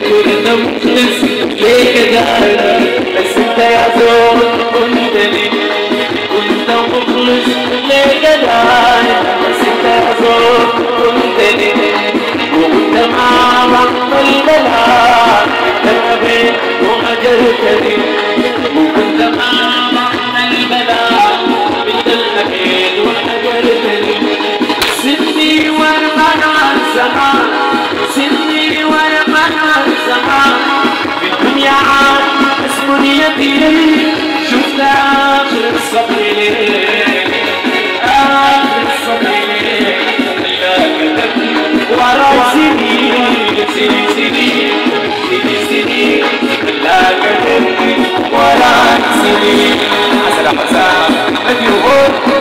كنت مخلص ليك دايما بس انت يا زول كنتني كنت مخلص ليك دايما بس انت يا زول كنتني وكنت مع رغم البلاء انت وهجرتني وكنت مع رغم البلاء بالدلمكين وهجرتني سني ورمنا الزمان سني ورمنا الزمان في الدنيا عاد اسم نيتي شفت آخر الصبر آخر الصبر لا كتبت ورا سنين سنين لا كتبت ورا سنين. السلام عليكم.